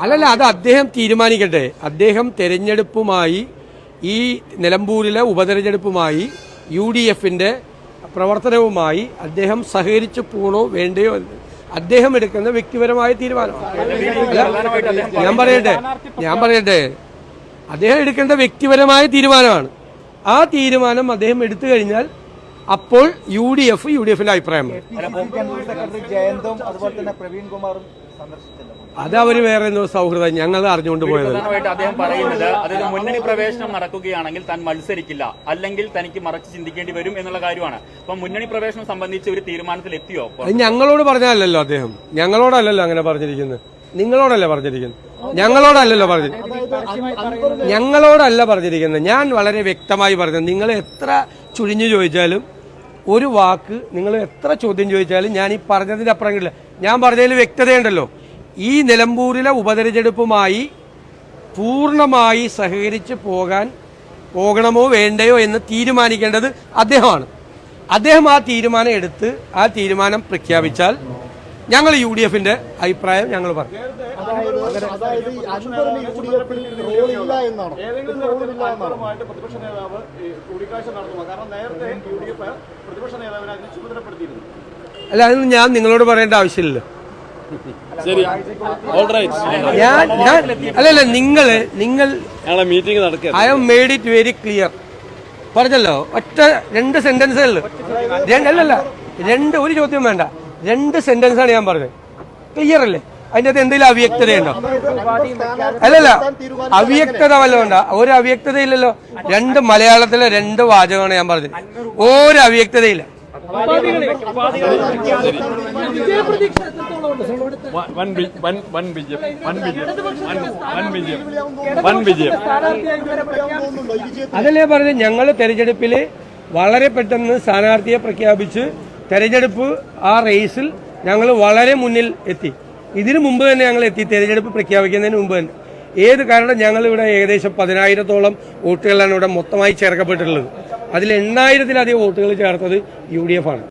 അല്ലല്ല, അത് അദ്ദേഹം തീരുമാനിക്കട്ടെ. അദ്ദേഹം തെരഞ്ഞെടുപ്പുമായി, ഈ നിലമ്പൂരിലെ ഉപതെരഞ്ഞെടുപ്പുമായി UDFന്റെ പ്രവർത്തനവുമായി അദ്ദേഹം സഹകരിച്ചു പോകണോ വേണ്ടയോ എന്ന് അദ്ദേഹം എടുക്കുന്ന വ്യക്തിപരമായ തീരുമാനമാണ്. ഞാൻ പറയട്ടെ അദ്ദേഹം എടുക്കേണ്ട വ്യക്തിപരമായ തീരുമാനമാണ്. ആ തീരുമാനം അദ്ദേഹം എടുത്തു കഴിഞ്ഞാൽ അപ്പോൾ UDFന്റെ അഭിപ്രായം അത് അവര് വേറെ സൗഹൃദം ഞങ്ങൾ അറിഞ്ഞുകൊണ്ട് പോയത്. അദ്ദേഹം പറയുന്നത് അതായത് മുന്നണി പ്രവേശനം നടക്കുകയാണെങ്കിൽ താൻ മത്സരിക്കില്ല, അല്ലെങ്കിൽ തനിക്ക് മറച്ച് ചിന്തിക്കേണ്ടി വരും എന്നുള്ള കാര്യമാണ്. അപ്പൊ മുന്നണി പ്രവേശനം സംബന്ധിച്ച് ഒരു തീരുമാനത്തിൽ എത്തിയോ? അത് ഞങ്ങളോട് പറഞ്ഞല്ലോ. അദ്ദേഹം ഞങ്ങളോടല്ലല്ലോ അങ്ങനെ പറഞ്ഞിരിക്കുന്നത്, നിങ്ങളോടല്ല പറഞ്ഞിരിക്കുന്നത്, ഞങ്ങളോടല്ലല്ലോ ഞങ്ങളോടല്ല പറഞ്ഞിരിക്കുന്നത്. ഞാൻ വളരെ വ്യക്തമായി പറഞ്ഞത്, നിങ്ങൾ എത്ര ചുഴിഞ്ഞു ചോദിച്ചാലും ഒരു വാക്ക്, നിങ്ങൾ എത്ര ചോദ്യം ചോദിച്ചാലും ഞാൻ ഈ പറഞ്ഞതിന്റെ അപ്പുറം ഇല്ല. ഞാൻ പറഞ്ഞതിൽ വ്യക്തതയുണ്ടല്ലോ. ഈ നിലമ്പൂരിലെ ഉപതെരഞ്ഞെടുപ്പുമായി പൂർണ്ണമായി സഹകരിച്ച് പോകണമോ വേണ്ടയോ എന്ന് തീരുമാനിക്കേണ്ടത് അദ്ദേഹമാണ്. അദ്ദേഹം ആ തീരുമാനം എടുത്ത് ആ തീരുമാനം പ്രഖ്യാപിച്ചാൽ ഞങ്ങൾ UDFന്റെ അഭിപ്രായം ഞങ്ങൾ പറയും. അല്ല, അതൊന്നും ഞാൻ നിങ്ങളോട് പറയേണ്ട ആവശ്യമില്ല. അല്ലല്ല, നിങ്ങൾ I have made it very clear. പറഞ്ഞല്ലോ, ഒറ്റ 2 സെന്റൻസേ ഉള്ളു. ഒരു ചോദ്യം വേണ്ട, 2 സെന്റൻസാണ് ഞാൻ പറഞ്ഞത്. ക്ലിയർ അല്ലേ? അതിന്റെ അകത്ത് എന്തെങ്കിലും അവ്യക്തതയുണ്ടോ? അല്ലല്ല, അവ്യക്തത വല്ലതുണ്ടോ? ഒരു അവ്യക്തതയില്ലല്ലോ. 2 മലയാളത്തിലെ 2 വാചകമാണ് ഞാൻ പറഞ്ഞത്. ഒരു അവ്യക്തതയില്ല. അതല്ലേ പറഞ്ഞത്, ഞങ്ങൾ തെരഞ്ഞെടുപ്പില് വളരെ പെട്ടെന്ന് സ്ഥാനാർത്ഥിയെ പ്രഖ്യാപിച്ച് തെരഞ്ഞെടുപ്പ് ആ റേസിൽ ഞങ്ങൾ വളരെ മുന്നിൽ എത്തി. ഇതിനു മുമ്പ് തന്നെ ഞങ്ങൾ എത്തി, തെരഞ്ഞെടുപ്പ് പ്രഖ്യാപിക്കുന്നതിന് മുമ്പ് തന്നെ. ഏത് കാരണം ഞങ്ങളിവിടെ ഏകദേശം 10,000-ഓളം വോട്ടുകളാണ് ഇവിടെ മൊത്തമായി ചേർക്കപ്പെട്ടിട്ടുള്ളത്. അതിൽ 8,000-ലധികം വോട്ടുകൾ ചേർത്തത് UDF ആണ്.